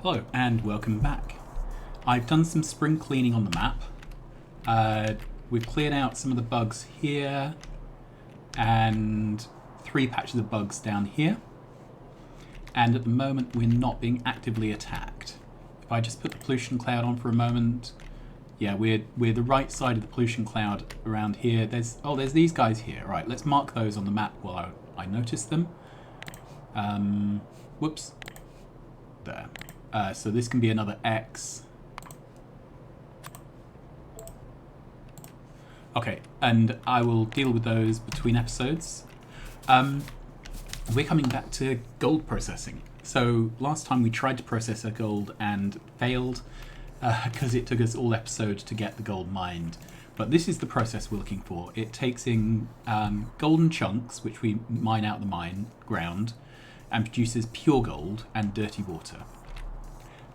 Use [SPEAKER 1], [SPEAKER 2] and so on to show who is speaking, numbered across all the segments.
[SPEAKER 1] Hello and welcome back. I've done some spring cleaning on the map. We've cleared out some of the bugs here and 3 patches of bugs down here. And at the moment we're not being actively attacked. If I just put the pollution cloud on for a moment, yeah, we're the right side of the pollution cloud around here. There's these guys here. Right, let's mark those on the map while I notice them. Whoops. There. So this can be another X. Okay, and I will deal with those between episodes. We're coming back to gold processing. So last time we tried to process our gold and failed because it took us all episode to get the gold mined. But this is the process we're looking for. It takes in golden chunks, which we mine out the mine ground, and produces pure gold and dirty water.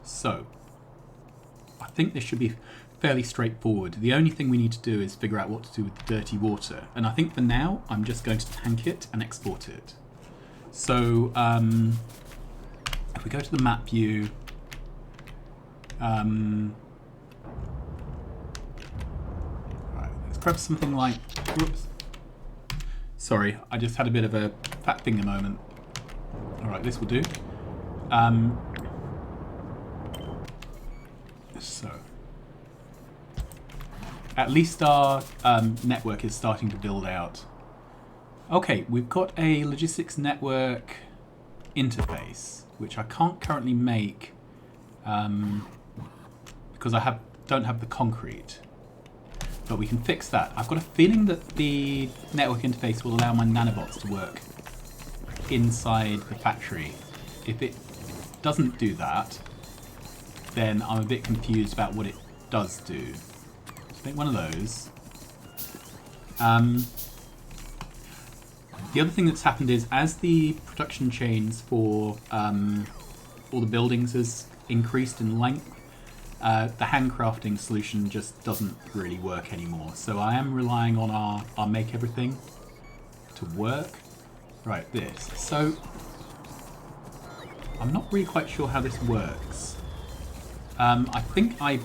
[SPEAKER 1] So, I think this should be fairly straightforward. The only thing we need to do is figure out what to do with the dirty water. And I think for now, I'm just going to tank it and export it. So, if we go to the map view, right, let's grab something like, whoops. Sorry, I just had a bit of a fat finger moment. All right, this will do. So, at least our network is starting to build out. Okay, we've got a logistics network interface, which I can't currently make because I don't have the concrete. But we can fix that. I've got a feeling that the network interface will allow my nanobots to work inside the factory. If it doesn't do that, then I'm a bit confused about what it does do. I think one of those. The other thing that's happened is as the production chains for all the buildings has increased in length, the handcrafting solution just doesn't really work anymore. So I am relying on our make everything to work. Right, this. So I'm not really quite sure how this works. I think I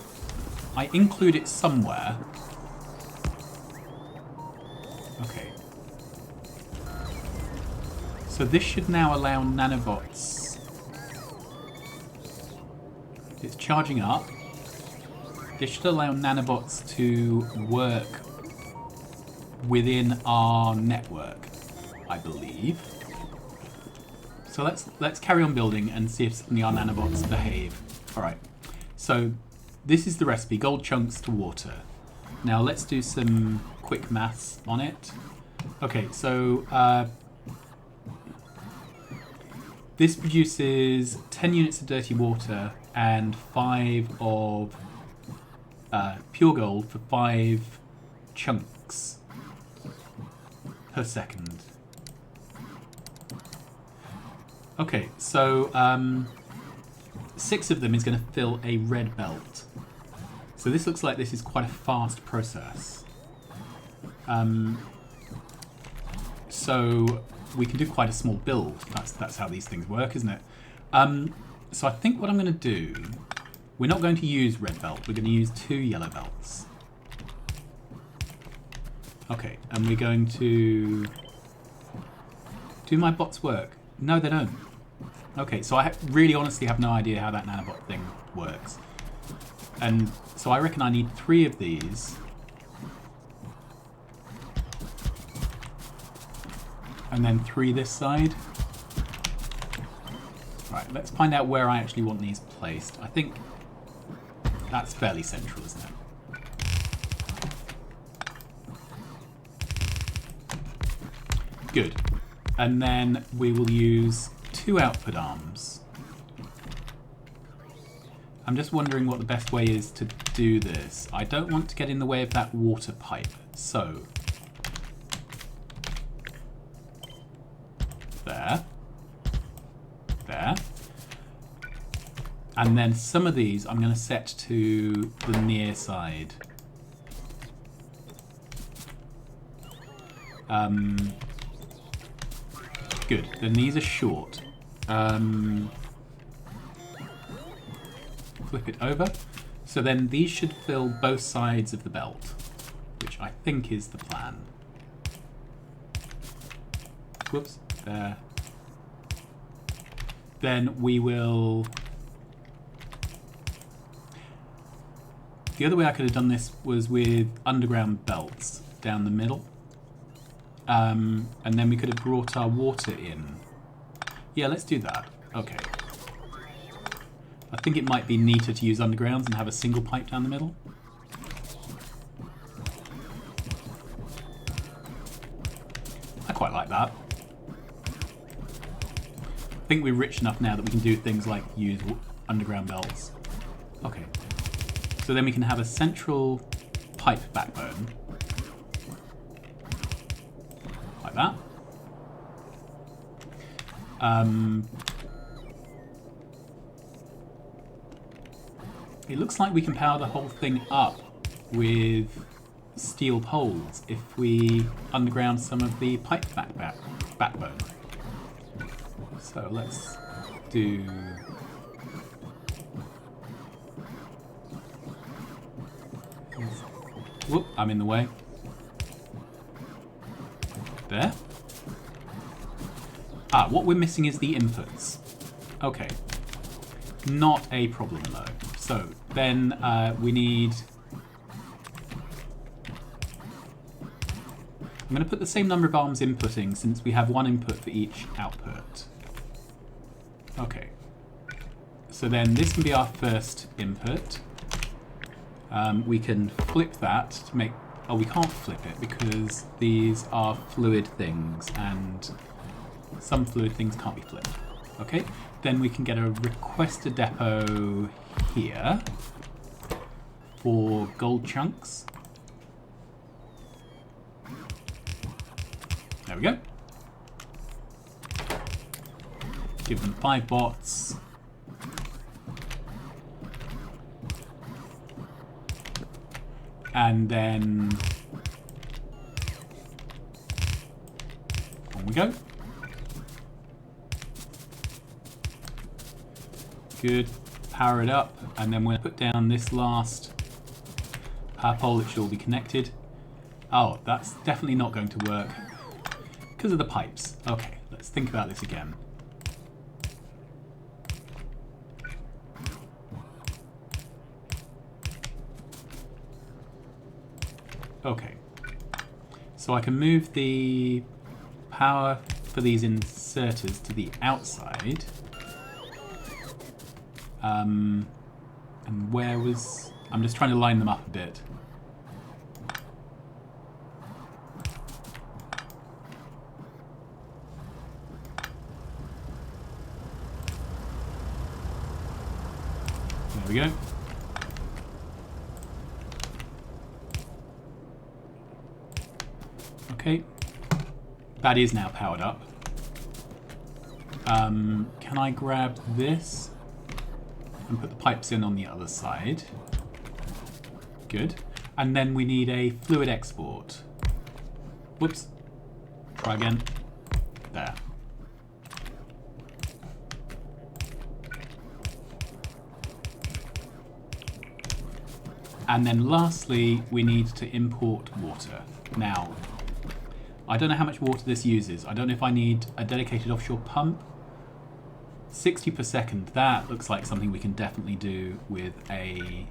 [SPEAKER 1] include it somewhere. Okay. So this should now allow nanobots. It's charging up. This should allow nanobots to work within our network, I believe. So let's carry on building and see if suddenly our nanobots behave. All right. So this is the recipe, gold chunks to water. Now let's do some quick maths on it. Okay, so this produces 10 units of dirty water and 5 of pure gold for 5 chunks per second. Okay, so 6 of them is going to fill a red belt. So this looks like this is quite a fast process. So we can do quite a small build. That's how these things work, isn't it? So I think what I'm going to do, we're not going to use red belt. We're going to use 2 yellow belts. Okay, and we're going to do my bots work? No, they don't. Okay, so I really honestly have no idea how that nanobot thing works. And so I reckon I need 3 of these. And then 3 this side. Right, let's find out where I actually want these placed. I think that's fairly central, isn't it? Good. And then we will use 2 output arms. I'm just wondering what the best way is to do this. I don't want to get in the way of that water pipe, so there. There. And then some of these I'm going to set to the near side. Good. Then these are short. flip it over. So then these should fill both sides of the belt, which I think is the plan. Whoops, there. Then we will... The other way I could have done this was with underground belts down the middle. And then we could have brought our water in. Yeah, let's do that. Okay. I think it might be neater to use undergrounds and have a single pipe down the middle. I quite like that. I think we're rich enough now that we can do things like use underground belts. Okay. So then we can have a central pipe backbone. Like that. It looks like we can power the whole thing up with steel poles if we underground some of the pipe backbone. So let's do... Whoop, I'm in the way. There. Ah, what we're missing is the inputs. Okay. Not a problem though. So then we need... I'm going to put the same number of arms inputting since we have one input for each output. Okay. So then this can be our first input. We can flip that to make... Oh, we can't flip it because these are fluid things and some fluid things can't be flipped. Okay, then we can get a requester depot here for gold chunks. There we go. Give them 5 bots. And then on we go. Good. Power it up, and then we'll put down this last power pole. It should all be connected. Oh, that's definitely not going to work because of the pipes. Okay, let's think about this again. Okay, so I can move the power for these inserters to the outside. And where was... I'm just trying to line them up a bit. There we go. Okay, that is now powered up. Can I grab this and put the pipes in on the other side? Good. And then we need a fluid export. Whoops. Try again. There. And then lastly, we need to import water. Now, I don't know how much water this uses. I don't know if I need a dedicated offshore pump. 60 per second, that looks like something we can definitely do with an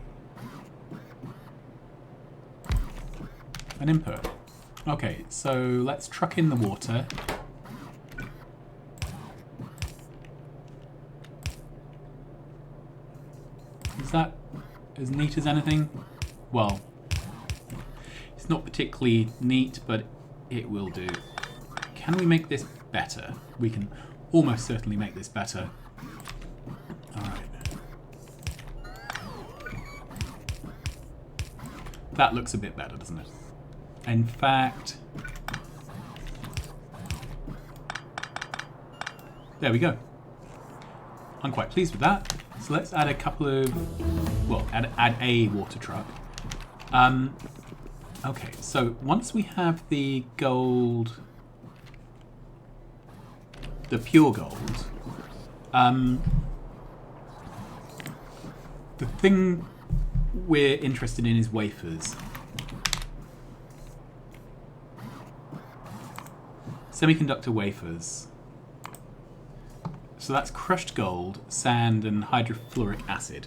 [SPEAKER 1] input. Okay, so let's truck in the water. Is that as neat as anything? Well, it's not particularly neat, but it will do. Can we make this better? We can almost certainly make this better. Alright. That looks a bit better, doesn't it? In fact... There we go. I'm quite pleased with that. So let's add a couple of... Well, add a water truck. Okay, so once we have the gold... The pure gold. the thing we're interested in is wafers. Semiconductor wafers. So that's crushed gold, sand, and hydrofluoric acid.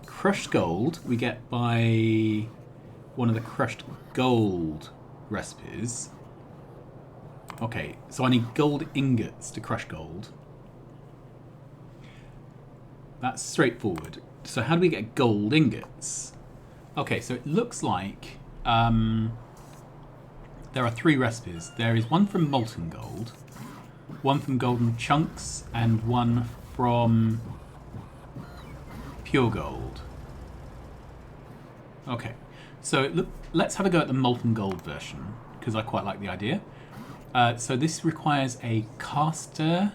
[SPEAKER 1] Crushed gold we get by one of the crushed gold recipes. Okay, so I need gold ingots to crush gold. That's straightforward. So how do we get gold ingots? Okay, so it looks like there are 3 recipes. There is one from molten gold, one from golden chunks, and one from pure gold. Okay, so let's have a go at the molten gold version, because I quite like the idea. So this requires a caster.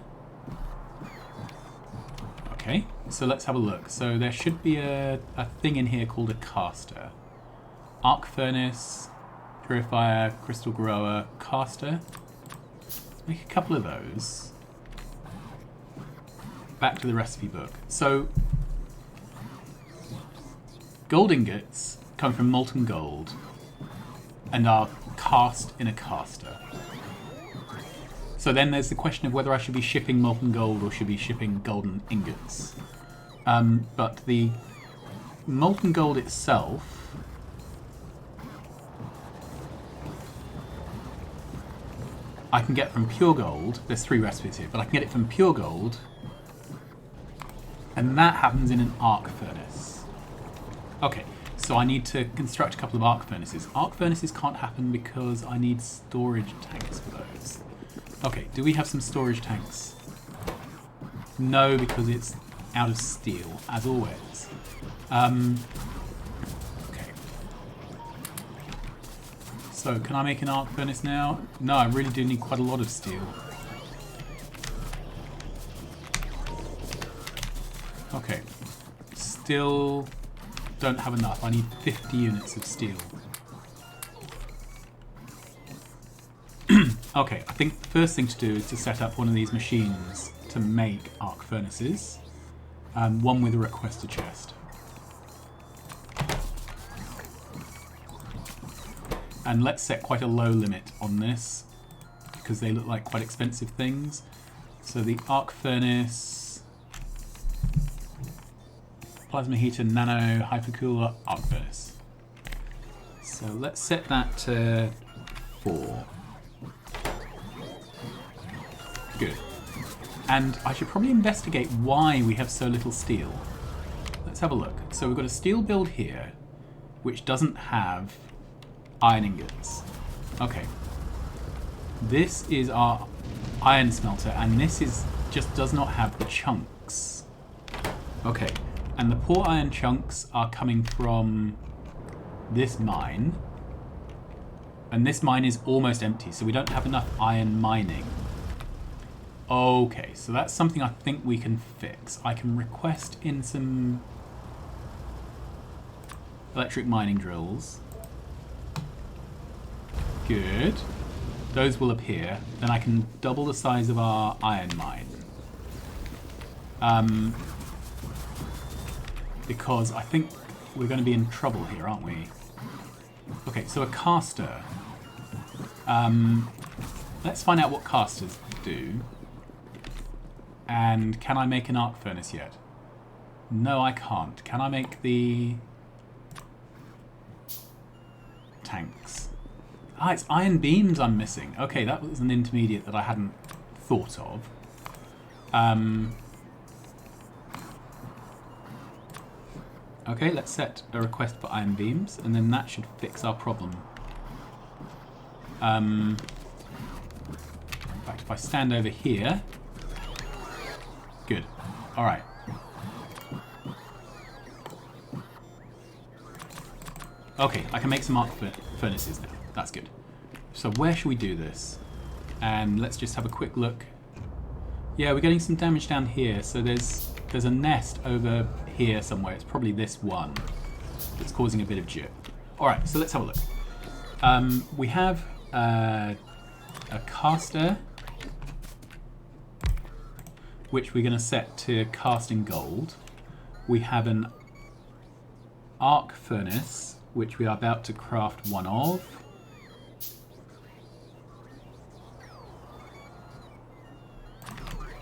[SPEAKER 1] Okay, so let's have a look. So there should be a thing in here called a caster. Arc furnace, purifier, crystal grower, caster. Let's make a couple of those. Back to the recipe book. So gold ingots come from molten gold and are cast in a caster. So then there's the question of whether I should be shipping molten gold or should be shipping golden ingots. But the molten gold itself I can get from pure gold. There's 3 recipes here, but I can get it from pure gold, and that happens in an arc furnace. Okay, so I need to construct a couple of arc furnaces. Arc furnaces can't happen because I need storage tanks for those. Okay, do we have some storage tanks? No, because it's out of steel, as always. Okay. So, can I make an arc furnace now? No, I really do need quite a lot of steel. Okay. Still don't have enough. I need 50 units of steel. Okay, I think the first thing to do is to set up one of these machines to make arc furnaces. One with a requester chest. And let's set quite a low limit on this, because they look like quite expensive things. So the arc furnace, plasma heater, nano, hypercooler, arc furnace. So let's set that to 4. Good. And I should probably investigate why we have so little steel. Let's have a look. So we've got a steel build here, which doesn't have iron ingots. Okay. This is our iron smelter, and this just does not have the chunks. Okay. And the poor iron chunks are coming from this mine. And this mine is almost empty, so we don't have enough iron mining. Okay, so that's something I think we can fix. I can request in some electric mining drills. Good. Those will appear. Then I can double the size of our iron mine. Because I think we're going to be in trouble here, aren't we? Okay, so a caster. Let's find out what casters do. And can I make an arc furnace yet? No, I can't. Can I make the tanks? Ah, it's iron beams I'm missing. Okay, that was an intermediate that I hadn't thought of. Okay, let's set a request for iron beams, and then that should fix our problem. In fact, if I stand over here... Good. Alright. Okay, I can make some arc furnaces now. That's good. So where should we do this? And let's just have a quick look. Yeah, we're getting some damage down here. So there's a nest over here somewhere. It's probably this one that's causing a bit of jip. Alright, so let's have a look. We have a caster, which we're going to set to cast in gold. We have an arc furnace, which we are about to craft one of.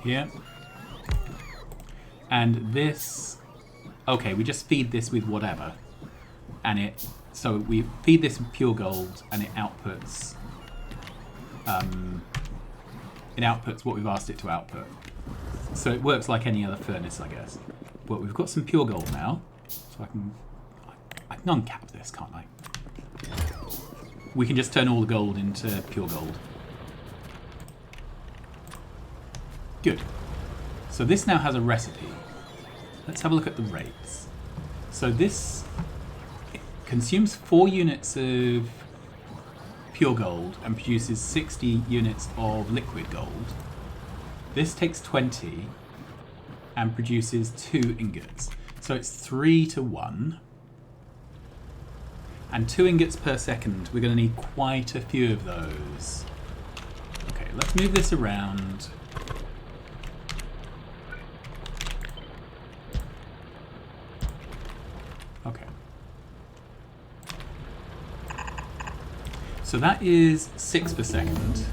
[SPEAKER 1] Here. And this... Okay, we just feed this with whatever. And it... So we feed this with pure gold, and it outputs... it outputs what we've asked it to output. So it works like any other furnace, I guess. But we've got some pure gold now, so I can uncap this, can't I? We can just turn all the gold into pure gold. Good. So this now has a recipe. Let's have a look at the rates. So this consumes 4 units of pure gold and produces 60 units of liquid gold. This takes 20 and produces 2 ingots. So it's 3 to 1. And 2 ingots per second. We're going to need quite a few of those. Okay, let's move this around. Okay. So that is 6 per second.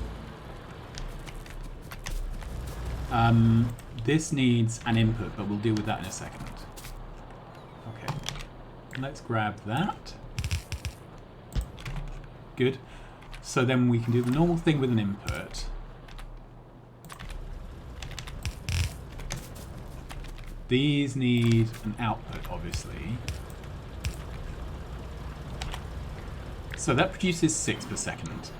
[SPEAKER 1] This needs an input, but we'll deal with that in a second. Okay. Let's grab that. Good. So then we can do the normal thing with an input. These need an output, obviously. So that produces 6 per second.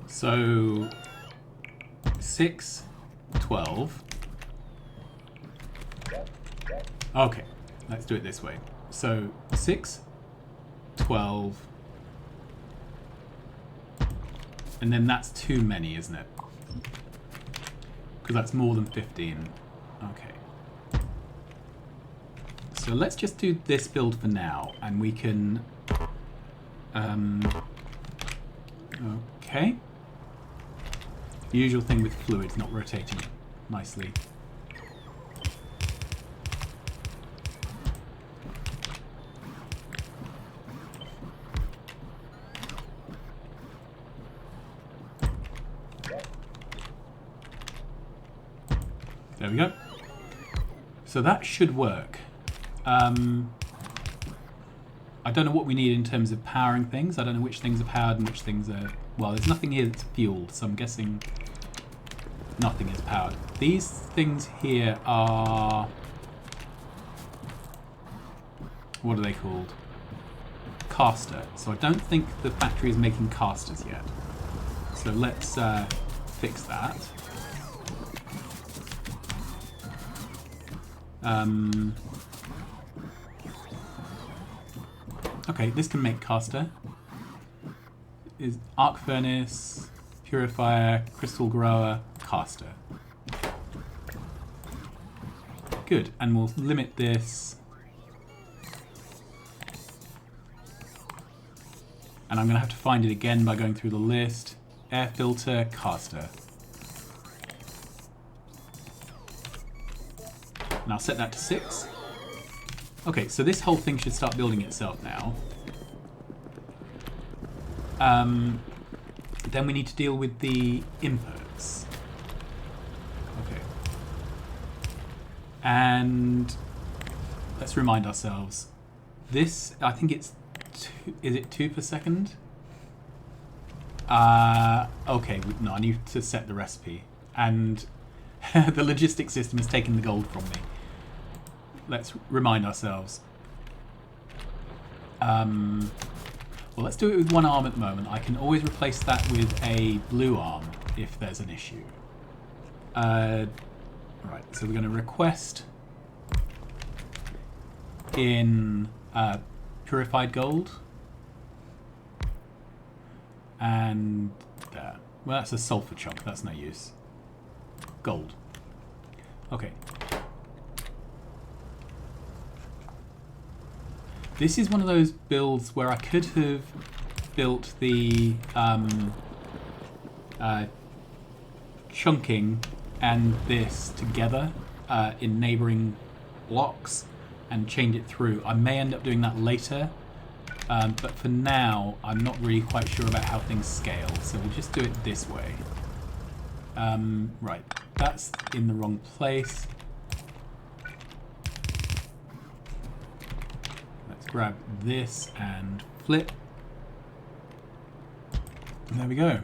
[SPEAKER 1] So 6, 12. Okay, let's do it this way. So 6, 12, and then that's too many, isn't it? Because that's more than 15. Okay. So let's just do this build for now, and we can... okay. Usual thing with fluids not rotating nicely. There we go. So that should work. I don't know what we need in terms of powering things. I don't know which things are powered and which things are... Well, there's nothing here that's fueled, so I'm guessing nothing is powered. These things here are... What are they called? Caster. So I don't think the factory is making casters yet. So let's fix that. Okay, this can make caster. Is arc furnace, purifier, crystal grower, caster. Good, and we'll limit this. And I'm going to have to find it again by going through the list. Air filter, caster. And I'll set that to 6. Okay, so this whole thing should start building itself now. Then we need to deal with the inputs. Okay. And let's remind ourselves. This, I think it's 2, is it 2 per second? Okay, no, I need to set the recipe. And the logistics system has taken the gold from me. Let's remind ourselves. Well, let's do it with one arm at the moment. I can always replace that with a blue arm if there's an issue. Right, so we're going to request in purified gold. And there. Well, that's a sulfur chunk. That's no use. Gold. Okay. This is one of those builds where I could have built the chunking and this together in neighbouring blocks and change it through. I may end up doing that later, but for now I'm not really quite sure about how things scale, so we'll just do it this way. Right, that's in the wrong place. Let's grab this and flip. And there we go.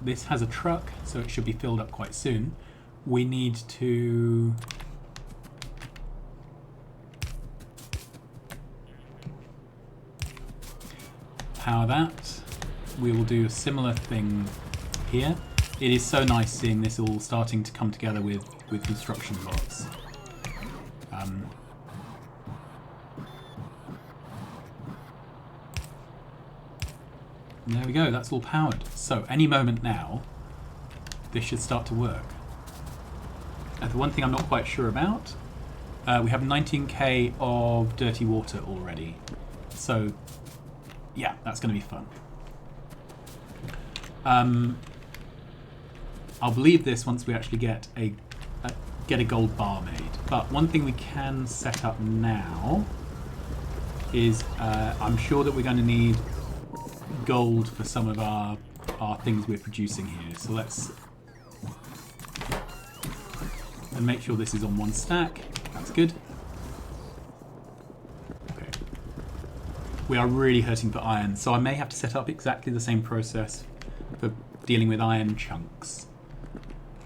[SPEAKER 1] This has a truck, so it should be filled up quite soon. We need to power that. We will do a similar thing here. It is so nice seeing this all starting to come together with construction bots. There we go, that's all powered. So any moment now, this should start to work. The one thing I'm not quite sure about, we have 19k of dirty water already. So yeah, that's going to be fun. I'll believe this once we actually get a gold bar made. But one thing we can set up now is I'm sure that we're going to need gold for some of our things we're producing here. So let's and make sure this is on one stack. That's good. Okay. We are really hurting for iron, so I may have to set up exactly the same process for dealing with iron chunks.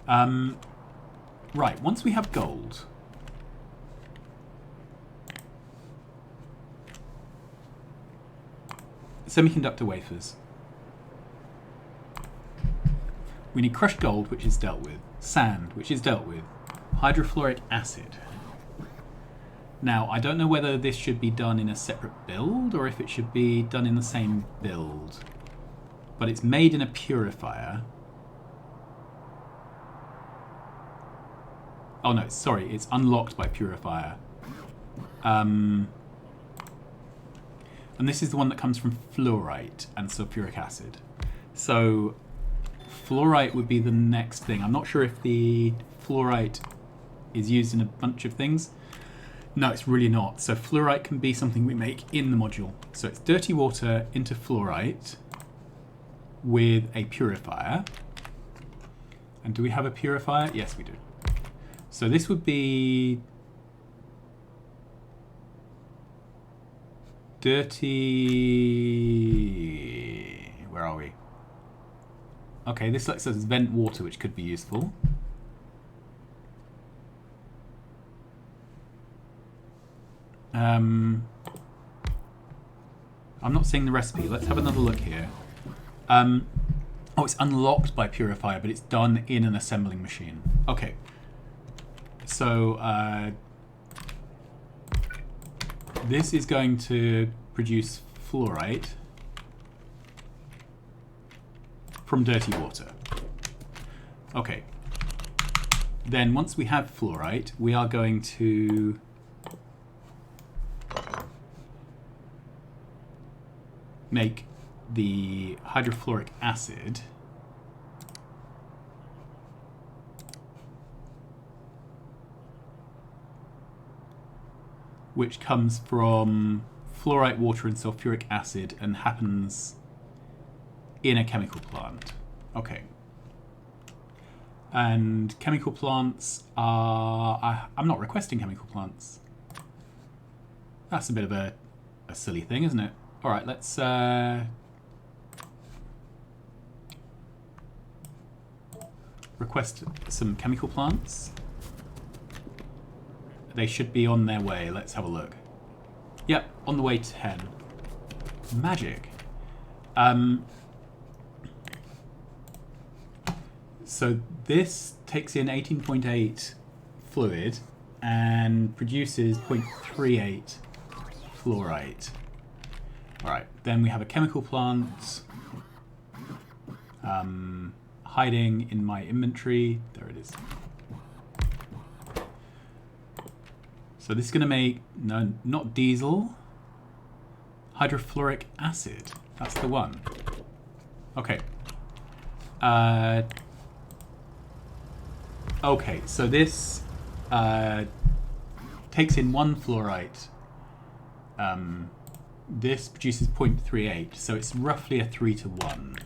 [SPEAKER 1] Right, once we have gold, semiconductor wafers. We need crushed gold, which is dealt with. Sand, which is dealt with. Hydrofluoric acid. Now, I don't know whether this should be done in a separate build or if it should be done in the same build. But it's made in a purifier. Oh no, sorry, it's unlocked by purifier. And this is the one that comes from fluorite and sulfuric acid. So fluorite would be the next thing. I'm not sure if the fluorite is used in a bunch of things. No, it's really not. So fluorite can be something we make in the module. So it's dirty water into fluorite with a purifier. And do we have a purifier? Yes, we do. So this would be dirty... Where are we? Okay, this lets us vent water, which could be useful. I'm not seeing the recipe. Let's have another look here. Oh, it's unlocked by purifier, but it's done in an assembling machine. Okay. So this is going to produce fluorite from dirty water. Okay. Then once we have fluorite, we are going to make the hydrofluoric acid, which comes from fluorite, water, and sulfuric acid and happens in a chemical plant. Okay. And chemical plants are... I'm not requesting chemical plants. That's a bit of a silly thing, isn't it? All right, let's... request some chemical plants. They should be on their way. Let's have a look. Yep, on the way 10. Magic. So this takes in 18.8 fluid and produces 0.38 fluorite. Alright, then we have a chemical plant hiding in my inventory. There it is. So this is going to make, no, not diesel, hydrofluoric acid. That's the one. Okay. Okay, so this takes in 1 fluorite. This produces 0.38, so it's roughly a 3 to 1.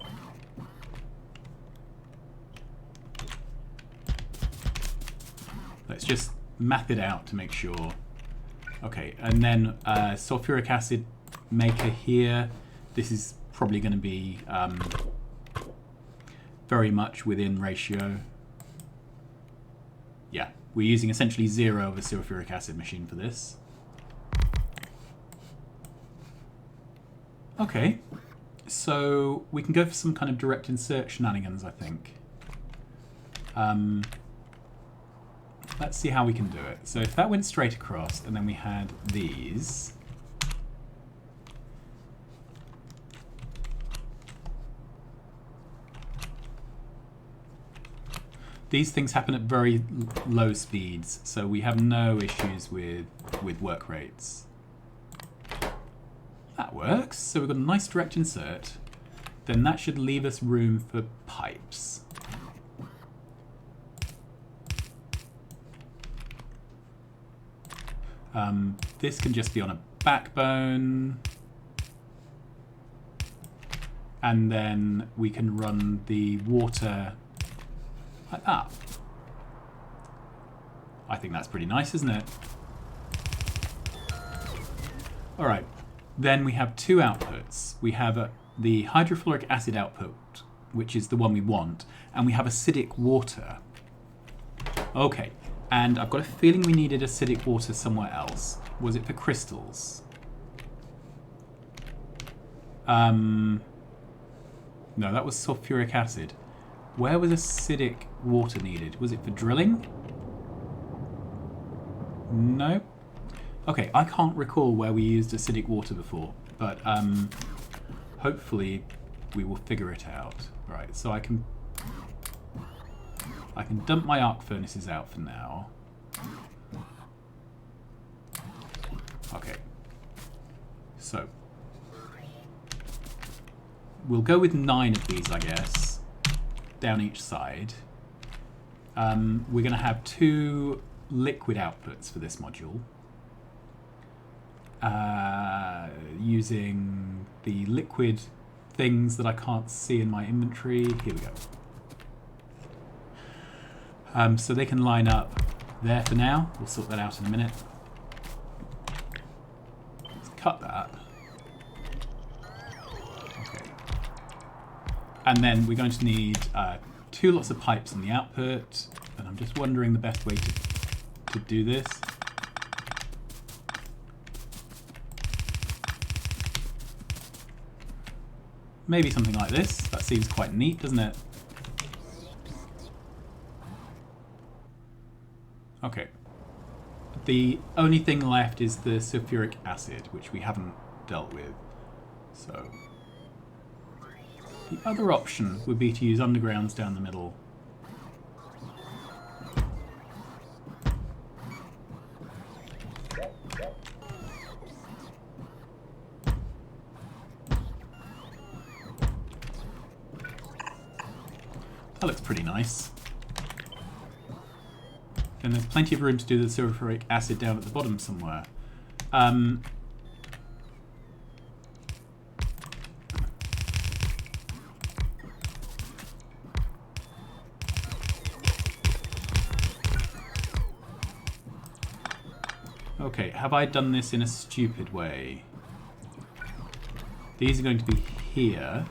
[SPEAKER 1] Let's just map it out to make sure. Okay, and then sulfuric acid maker here. This is probably going to be very much within ratio. Yeah, we're using essentially 0 of a sulfuric acid machine for this. Okay, so we can go for some kind of direct insert shenanigans, I think. Let's see how we can do it. So if that went straight across and then we had these. These things happen at very low speeds, so we have no issues with work rates. That works. So we've got a nice direct insert. Then that should leave us room for pipes. This can just be on a backbone. And then we can run the water like that. I think that's pretty nice, isn't it? Alright, then we have 2 outputs. We have the hydrofluoric acid output, which is the one we want, and we have acidic water. Okay, and I've got a feeling we needed acidic water somewhere else. Was it for crystals? No, that was sulfuric acid. Where was acidic water needed? Was it for drilling? No. Okay, I can't recall where we used acidic water before, but hopefully we will figure it out. Right, so I can dump my arc furnaces out for now. Okay. So we'll go with 9 of these, I guess, down each side. We're going to have 2 liquid outputs for this module. Using the liquid things that I can't see in my inventory. Here we go. So they can line up there for now. We'll sort that out in a minute. Let's cut that. Okay. And then we're going to need 2 lots of pipes on the output. And I'm just wondering the best way to do this. Maybe something like this. That seems quite neat, doesn't it? Okay. The only thing left is the sulfuric acid, which we haven't dealt with. So the other option would be to use undergrounds down the middle. That looks pretty nice. And there's plenty of room to do the sulfuric acid down at the bottom somewhere. Okay, have I done this in a stupid way? These are going to be here.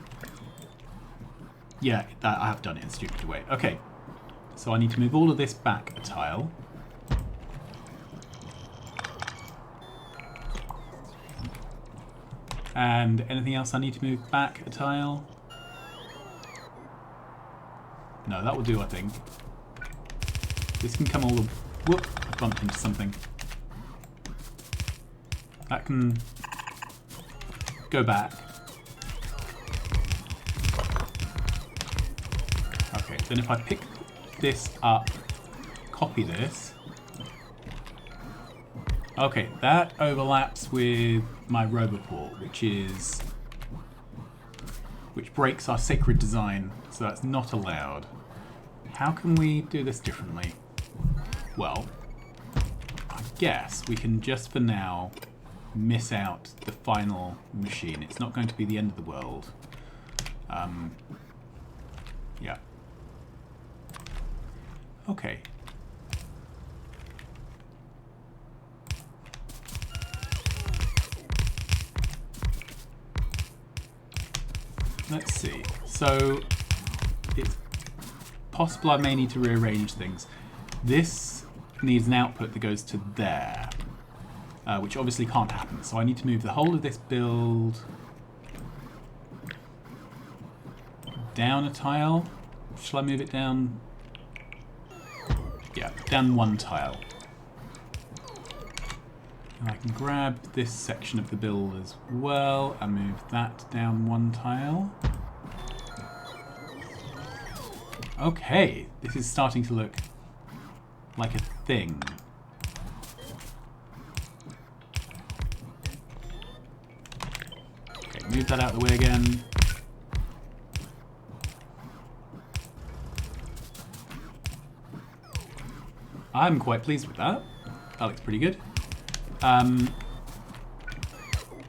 [SPEAKER 1] Yeah, I have done it in a stupid way. Okay, so I need to move all of this back a tile. And anything else I need to move back a tile? No, that will do, I think. This can come all the... Whoop, I bumped into something. That can go back. Okay, then if I pick this up, copy this. Okay, that overlaps with my roboport, which breaks our sacred design, so that's not allowed. How can we do this differently? Well, I guess we can just for now miss out the final machine. It's not going to be the end of the world. Yeah. Okay. Let's see. So it's possible I may need to rearrange things. This needs an output that goes to there, which obviously can't happen. So I need to move the whole of this build down a tile. Shall I move it down? Yeah, down one tile. And I can grab this section of the build as well and move that down one tile. Okay, this is starting to look like a thing. Okay, move that out of the way again. I'm quite pleased with that. That looks pretty good.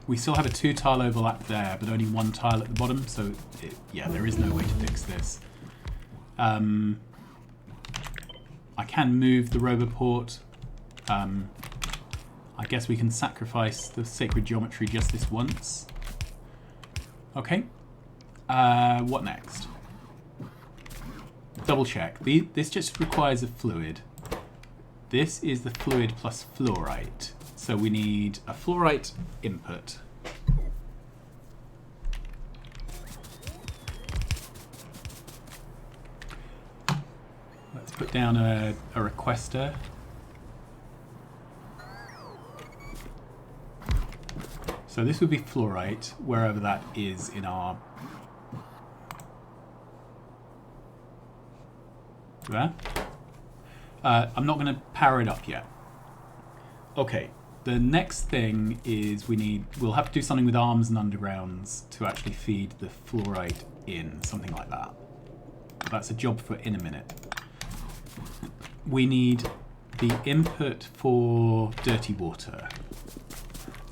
[SPEAKER 1] We still have a 2-tile overlap there, but only 1 tile at the bottom, so yeah, there is no way to fix this. I can move the Roboport. I guess we can sacrifice the sacred geometry just this once. Okay. What next? Double check. This just requires a fluid. This is the fluid plus fluorite. So we need a fluorite input. Let's put down a requester. So this would be fluorite, wherever that is in our... There. I'm not going to power it up yet. Okay, the next thing is we'll have to do something with arms and undergrounds to actually feed the fluorite in, something like that. That's a job for in a minute. We need the input for dirty water.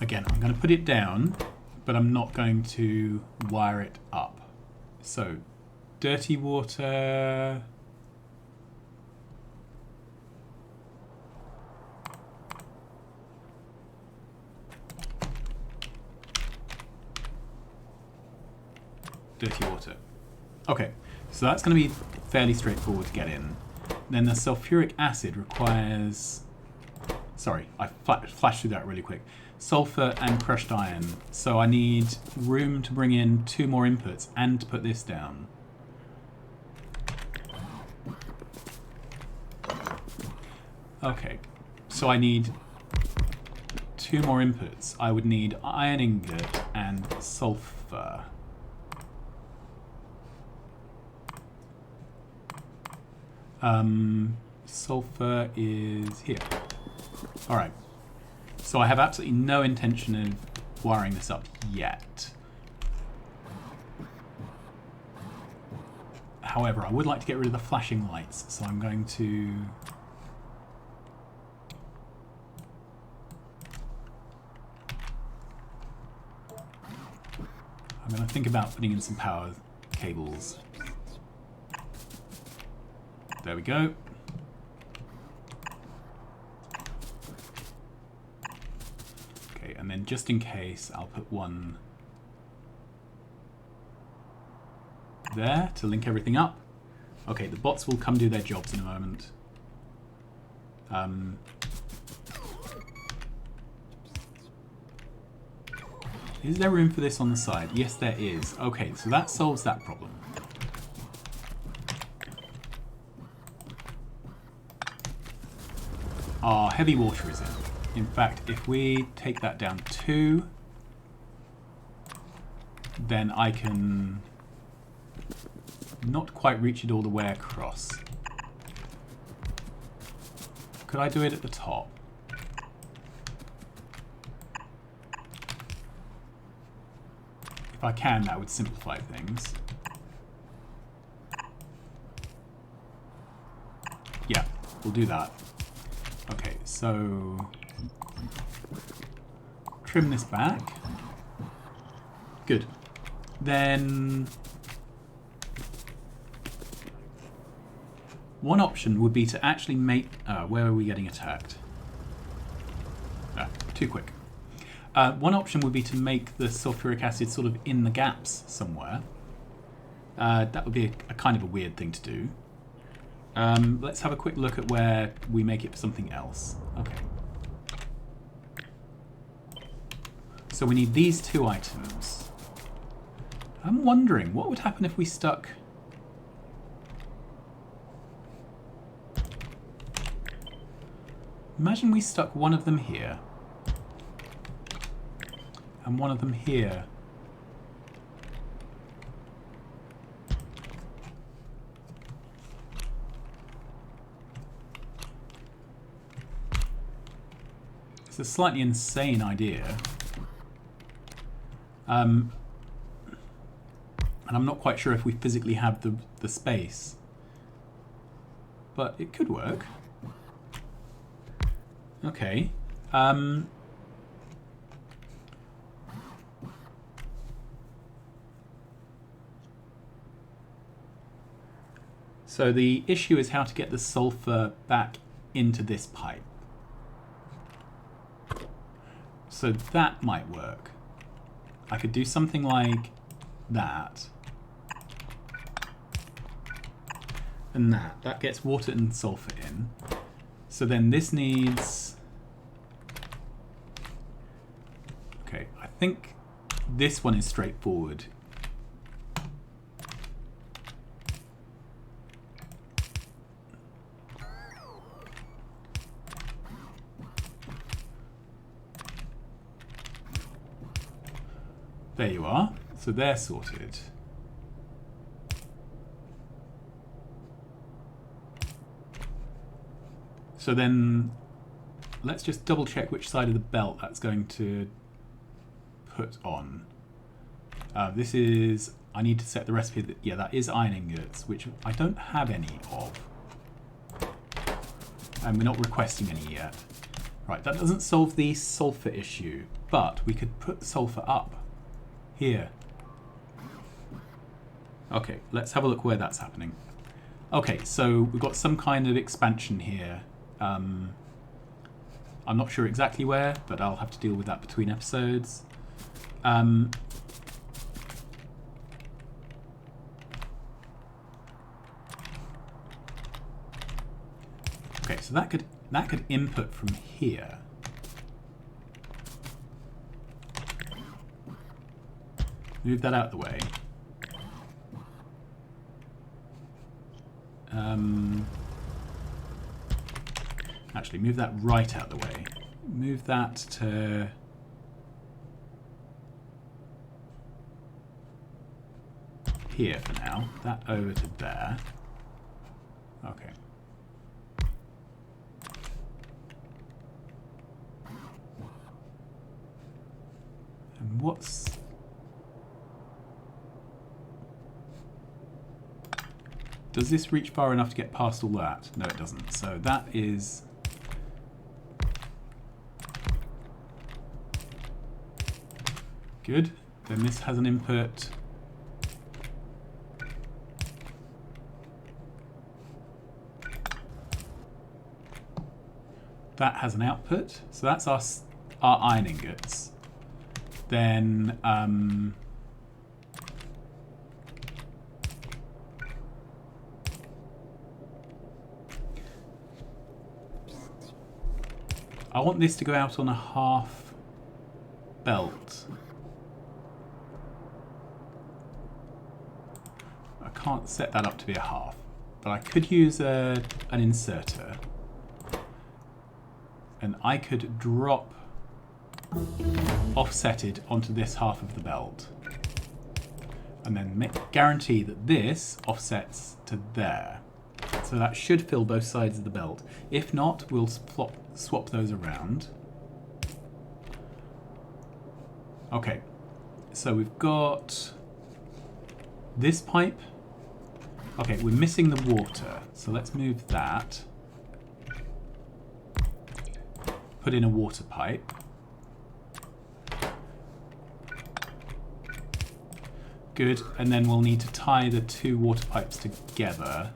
[SPEAKER 1] Again, I'm going to put it down, but I'm not going to wire it up. So, dirty water... Dirty water. Okay, so that's going to be fairly straightforward to get in. Then the sulfuric acid requires... Sorry, I flashed through that really quick. Sulfur and crushed iron. So I need room to bring in 2 more inputs and to put this down. Okay, so I need 2 more inputs. I would need iron ingot and sulfur. Sulfur is here. Alright. So I have absolutely no intention of wiring this up yet. However, I would like to get rid of the flashing lights, so I'm going to... I'm going to think about putting in some power cables. There we go. Okay, and then just in case, I'll put one there to link everything up. Okay, the bots will come do their jobs in a moment. Is there room for this on the side? Yes, there is. Okay, so that solves that problem. Our heavy water is in. In fact, if we take that down 2, then I can not quite reach it all the way across. Could I do it at the top? If I can, that would simplify things. we'll do that. Okay, so trim this back. Good. Then one option would be to actually make... where are we getting attacked? Too quick. One option would be to make the sulfuric acid sort of in the gaps somewhere. That would be a kind of a weird thing to do. Let's have a quick look at where we make it for something else. Okay. So we need these two items. I'm wondering, what would happen if we stuck... Imagine we stuck one of them here. And one of them here. It's a slightly insane idea. And I'm not quite sure if we physically have the space. But it could work. Okay. So the issue is how to get the sulfur back into this pipe. So that might work. I could do something like that. And that. That gets water and sulfur in. So then this needs... Okay, I think this one is straightforward. There you are. So they're sorted. So then let's just double check which side of the belt that's going to put on. This is, I need to set the recipe that, yeah, that is iron ingots, which I don't have any of. And we're not requesting any yet. Right, that doesn't solve the sulfur issue, but we could put sulfur up here. Okay, let's have a look where that's happening. Okay, so we've got some kind of expansion here. I'm not sure exactly where, but I'll have to deal with that between episodes. Okay, so that could input from here. Move that out of the way. Actually, move that right out of the way. Move that to... here for now. That over to there. Okay. And what's... Does this reach far enough to get past all that? No, it doesn't. So that is... good. Then this has an input. That has an output. So that's our iron ingots. Then... I want this to go out on a half belt. I can't set that up to be a half, but I could use an inserter. And I could drop offsetted onto this half of the belt. And then guarantee that this offsets to there. So that should fill both sides of the belt. If not, we'll swap those around. Okay, so we've got this pipe. Okay, we're missing the water, so let's move that. put in a water pipe. Good, and then we'll need to tie the two water pipes together.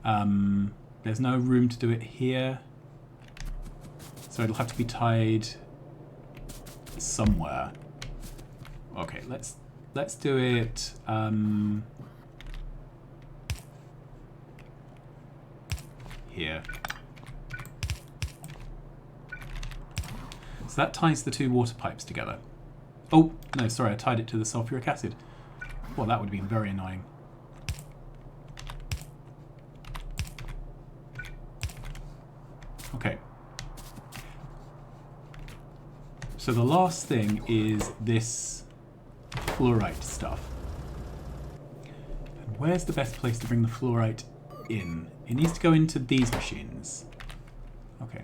[SPEAKER 1] There's no room to do it here, so it'll have to be tied somewhere. Okay, let's do it. Here. So that ties the two water pipes together. Oh, no, sorry, I tied it to the sulfuric acid. Well, that would have been very annoying. Okay. So the last thing is this fluorite stuff. And where's the best place to bring the fluorite in? It needs to go into these machines. Okay.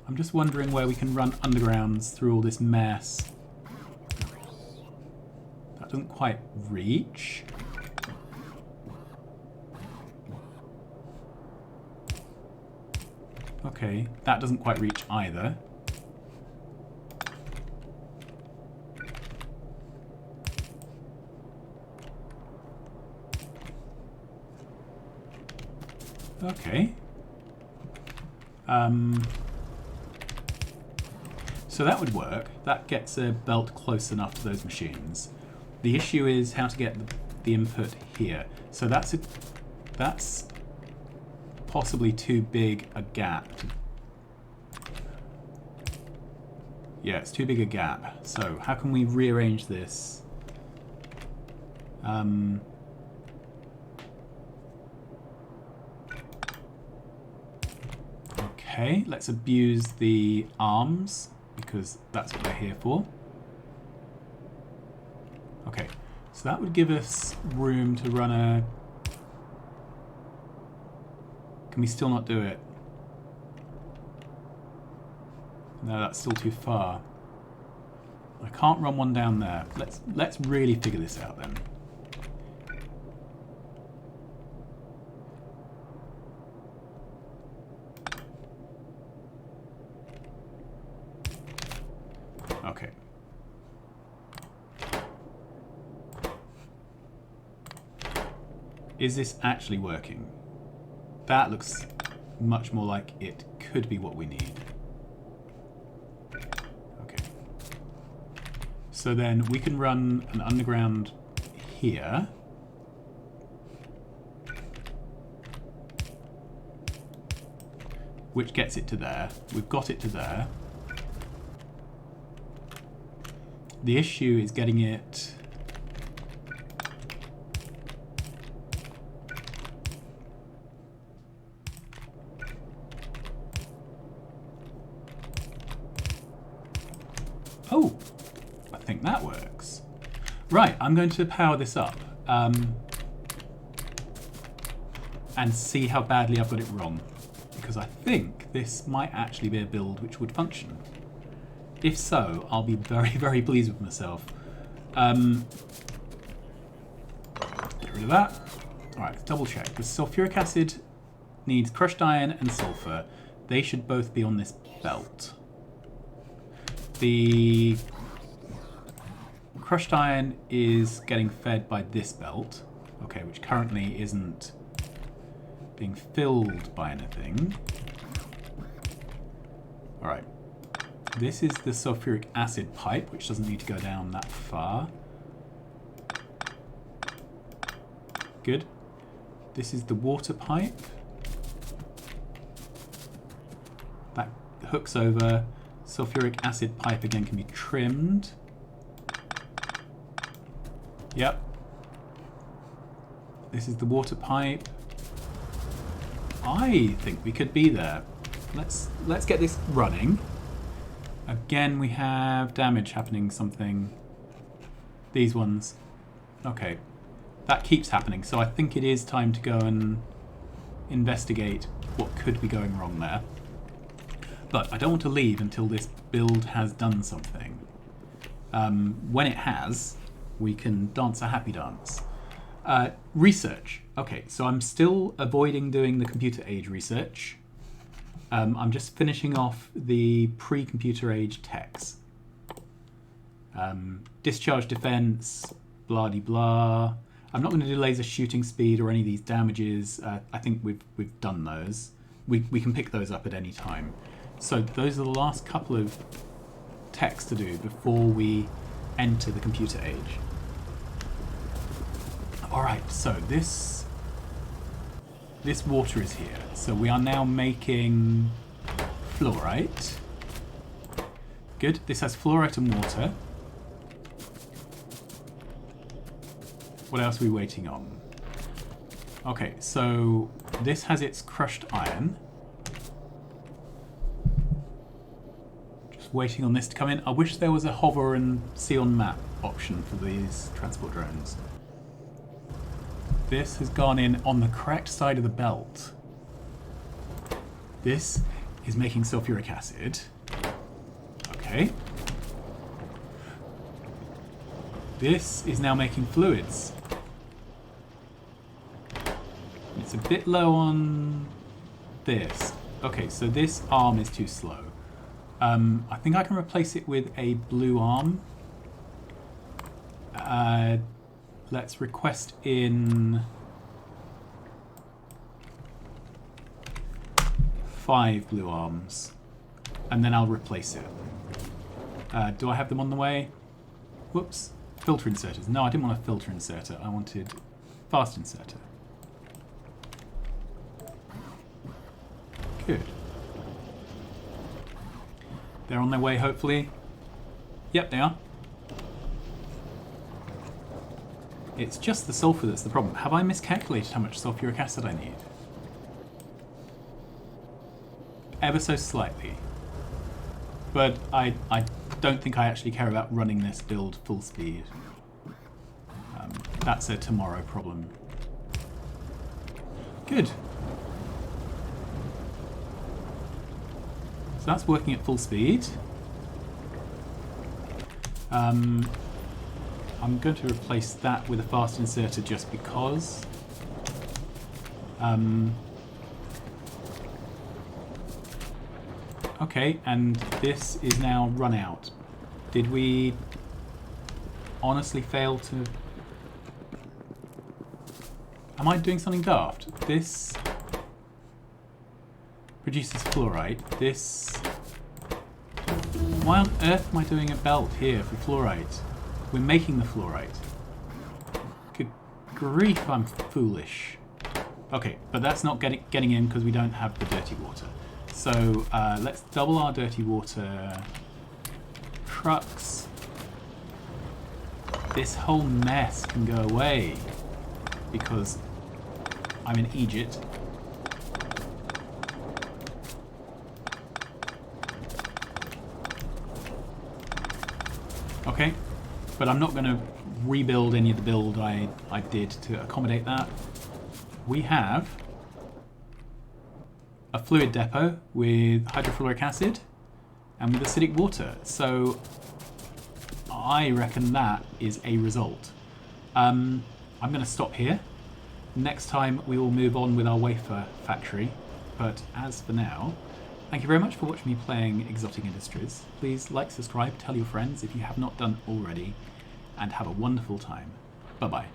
[SPEAKER 1] I'm just wondering where we can run undergrounds through all this mess. That doesn't quite reach. Okay, that doesn't quite reach either. Okay. So that would work. That gets a belt close enough to those machines. The issue is how to get the input here. So that's possibly too big a gap. Yeah, it's too big a gap. So how can we rearrange this? Okay, let's abuse the arms, because that's what they're here for. Okay, so that would give us room to run a... Can we still not do it? No, that's still too far. I can't run one down there. Let's really figure this out then. Okay. Is this actually working? That looks much more like it could be what we need. Okay. So then we can run an underground here. Which gets it to there. We've got it to there. The issue is getting it... Oh, I think that works. Right, I'm going to power this up and see how badly I've got it wrong. Because I think this might actually be a build which would function. If so, I'll be very, very pleased with myself. Get rid of that. Alright, let's double check. The sulfuric acid needs crushed iron and sulfur. They should both be on this belt. The crushed iron is getting fed by this belt. Okay, which currently isn't being filled by anything. Alright. This is the sulfuric acid pipe, which doesn't need to go down that far. Good. This is the water pipe. That hooks over. Sulfuric acid pipe again can be trimmed. Yep. This is the water pipe. I think we could be there. Let's get this running. Again, we have damage happening, something. These ones. Okay. That keeps happening, so I think it is time to go and investigate what could be going wrong there. But I don't want to leave until this build has done something. When it has, we can dance a happy dance. Research. Okay, so I'm still avoiding doing the computer age research. I'm just finishing off the pre-computer age techs. Discharge defense, blah-de-blah. I'm not going to do laser shooting speed or any of these damages. I think we've done those. We can pick those up at any time. So those are the last couple of techs to do before we enter the computer age. Alright, so this water is here. So we are now making fluorite. Good, this has fluorite and water. What else are we waiting on? Okay, so this has its crushed iron. Just waiting on this to come in. I wish there was a hover and see on map option for these transport drones. This has gone in on the correct side of the belt. This is making sulfuric acid. Okay. This is now making fluids. It's a bit low on this. Okay, so this arm is too slow. I think I can replace it with a blue arm. Let's request in 5 blue arms, and then I'll replace it. Do I have them on the way? Whoops. Filter inserters. No, I didn't want a filter inserter. I wanted fast inserter. Good. They're on their way, hopefully. Yep, they are. It's just the sulfur that's the problem. Have I miscalculated how much sulfuric acid I need? Ever so slightly. But I don't think I actually care about running this build full speed. That's a tomorrow problem. Good. So that's working at full speed. I'm going to replace that with a fast inserter just because. Okay, and this is now run out. Did we honestly fail to... Am I doing something daft? This produces fluorite. This... Why on earth am I doing a belt here for fluorite? We're making the fluorite. Good grief, I'm foolish. Okay, but that's not getting in because we don't have the dirty water. So let's double our dirty water trucks. This whole mess can go away because I'm in Egypt. Okay, but I'm not going to rebuild any of the build I did to accommodate that. We have a fluid depot with hydrofluoric acid and with acidic water. So I reckon that is a result. I'm going to stop here. Next time we will move on with our wafer factory. But as for now, thank you very much for watching me playing Exotic Industries. Please like, subscribe, tell your friends if you have not done already, and have a wonderful time. Bye-bye.